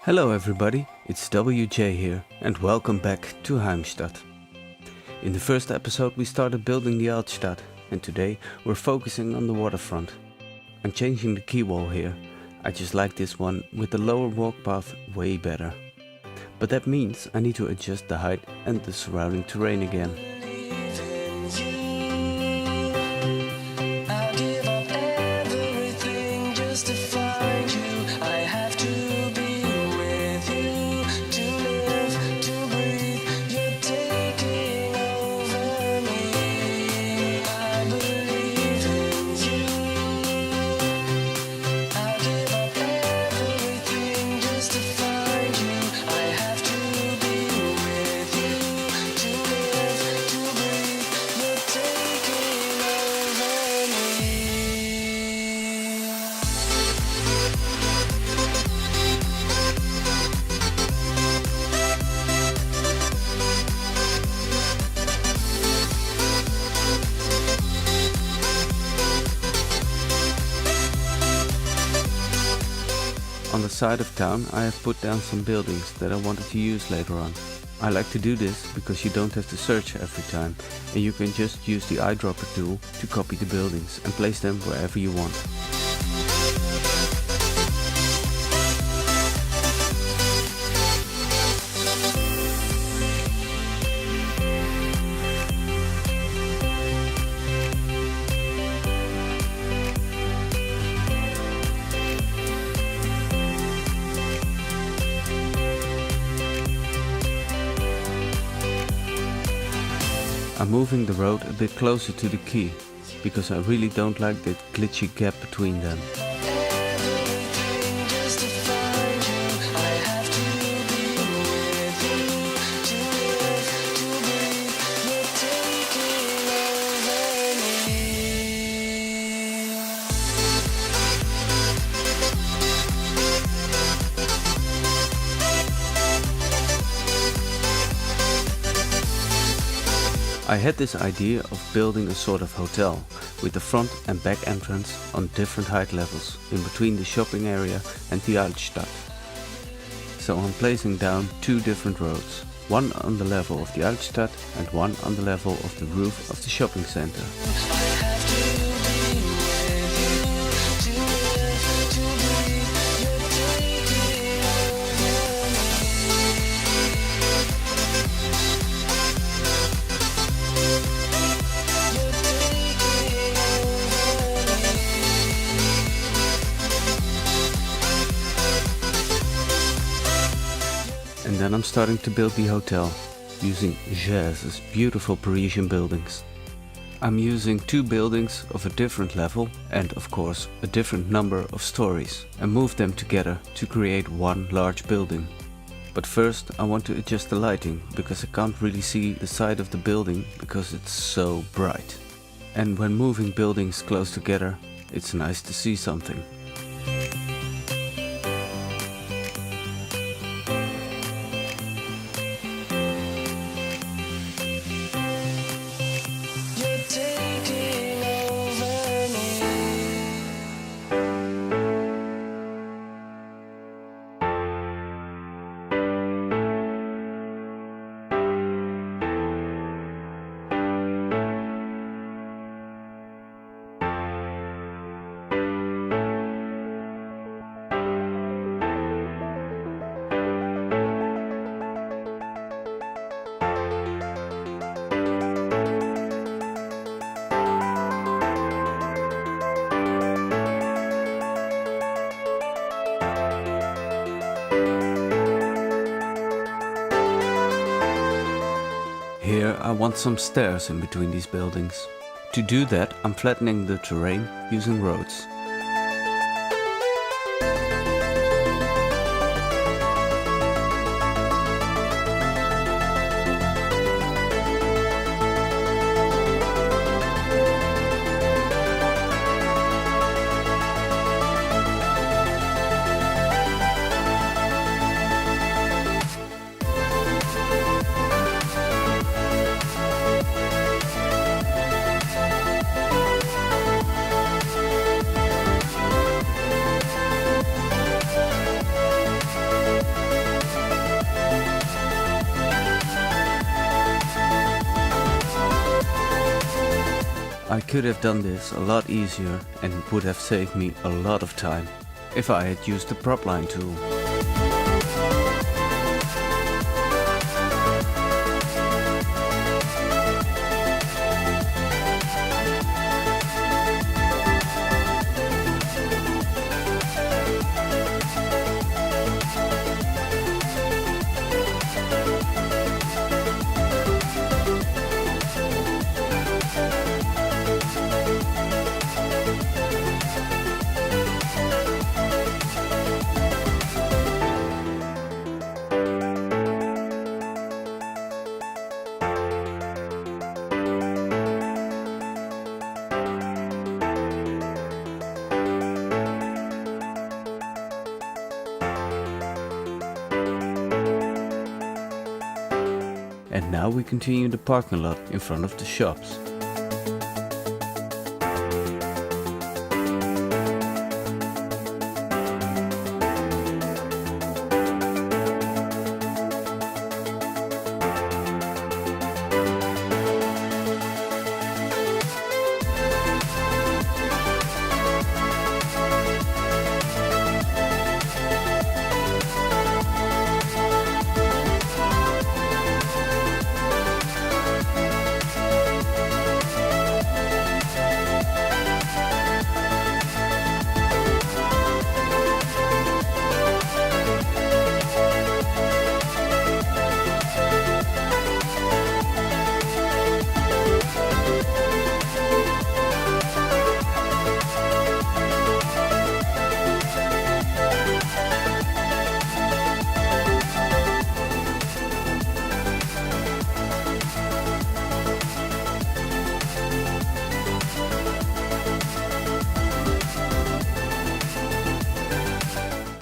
Hello everybody, it's WJ here and welcome back to Heimstadt. In the first episode we started building the Heimstadt and today we're focusing on the waterfront. I'm changing the key wall here. I just like this one with the lower walk path way better. But that means I need to adjust the height and the surrounding terrain again. On the side of town I have put down some buildings that I wanted to use later on. I like to do this because you don't have to search every time and you can just use the eyedropper tool to copy the buildings and place them wherever you want. I'm moving the road a bit closer to the quay, because I really don't like that glitchy gap between them. I had this idea of building a sort of hotel with the front and back entrance on different height levels in between the shopping area and the Heimstadt. So I'm placing down two different roads, one on the level of the Heimstadt and one on the level of the roof of the shopping center. And then I'm starting to build the hotel, using Jaz's beautiful Parisian buildings. I'm using two buildings of a different level and of course a different number of stories and move them together to create one large building. But first I want to adjust the lighting because I can't really see the side of the building because it's so bright. And when moving buildings close together, it's nice to see something. Here I want some stairs in between these buildings. To do that I'm flattening the terrain using roads. I could have done this a lot easier and it would have saved me a lot of time if I had used the prop line tool. And now we continue the parking lot in front of the shops.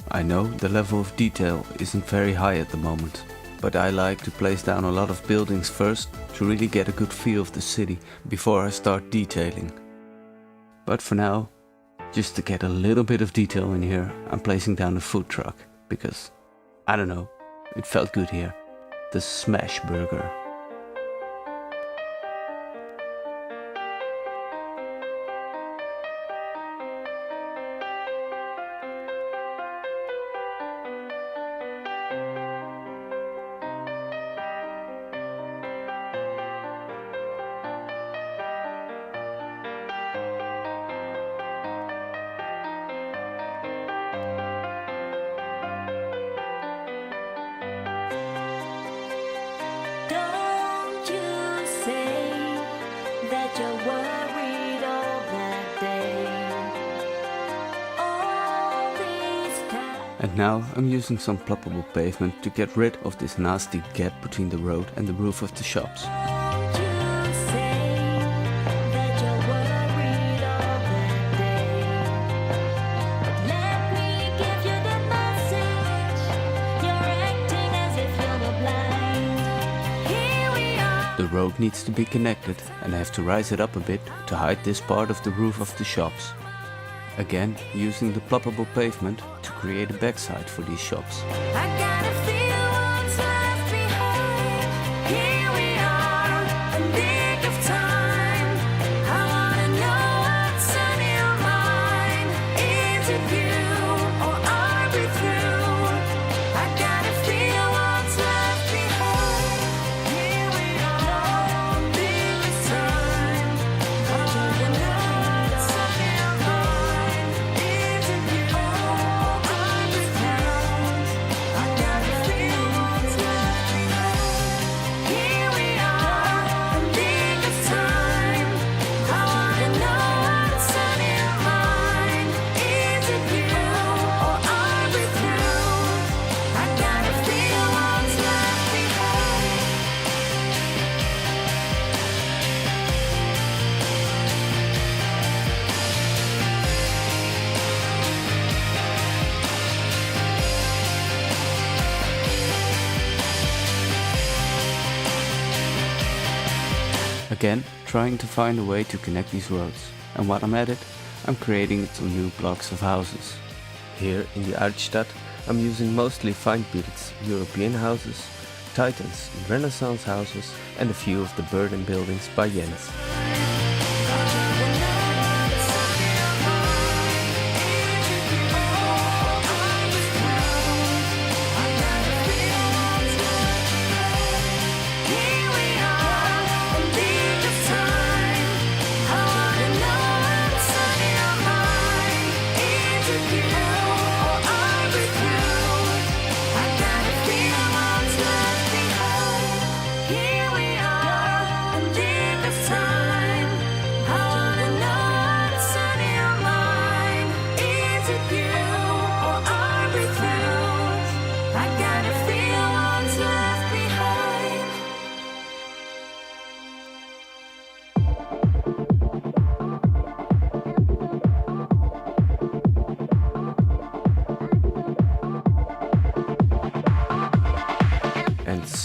I know the level of detail isn't very high at the moment, but I like to place down a lot of buildings first to really get a good feel of the city before I start detailing. But for now, just to get a little bit of detail in here, I'm placing down a food truck because, I don't know, it felt good here. The smash burger. And now I'm using some ploppable pavement to get rid of this nasty gap between the road and the roof of the shops. The road needs to be connected and I have to rise it up a bit to hide this part of the roof of the shops. Again, using the ploppable pavement to create a backside for these shops. Again, trying to find a way to connect these roads, and while I'm at it, I'm creating some new blocks of houses. Here in the Heimstadt, I'm using mostly fine-built European houses, Titans, Renaissance houses and a few of the Berlin buildings by Jens.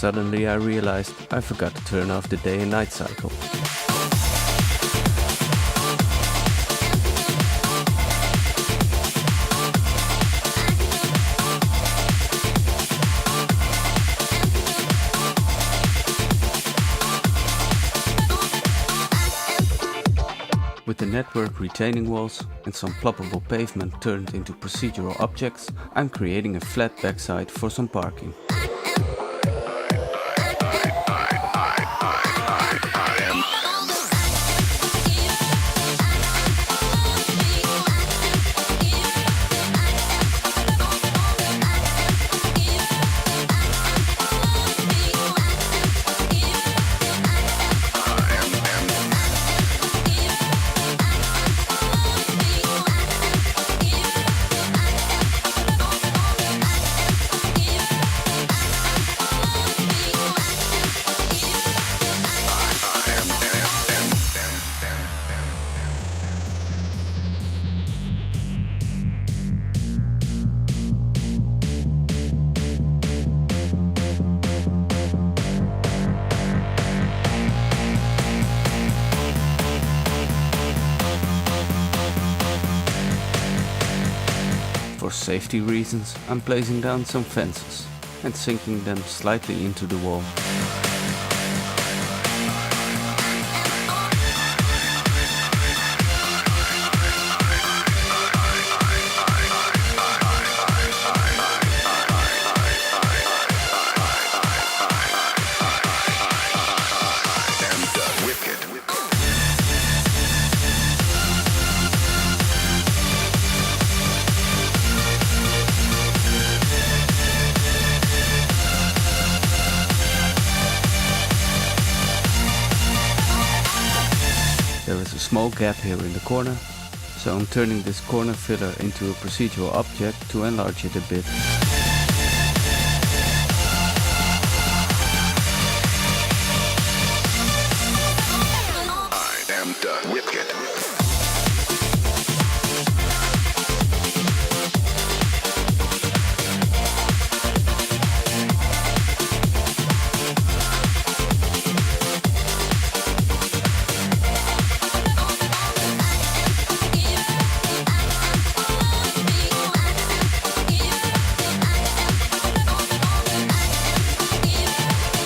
suddenly I realized I forgot to turn off the day and night cycle. With the network retaining walls and some ploppable pavement turned into procedural objects, I'm creating a flat backside for some parking. For safety reasons, I'm placing down some fences and sinking them slightly into the wall. There is a small gap here in the corner, so I'm turning this corner filler into a procedural object to enlarge it a bit. I am the WikkeD.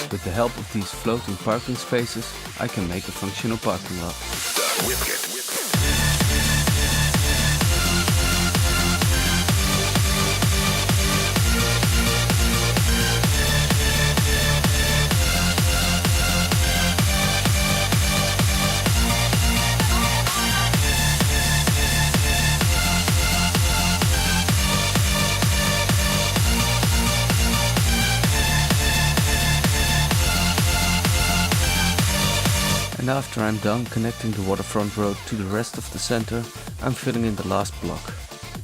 With the help of these floating parking spaces, I can make a functional parking lot. WikkeD. And after I'm done connecting the waterfront road to the rest of the center, I'm filling in the last block.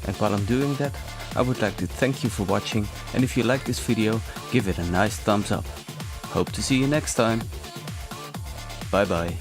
And while I'm doing that, I would like to thank you for watching, and if you like this video, give it a nice thumbs up. Hope to see you next time. Bye bye.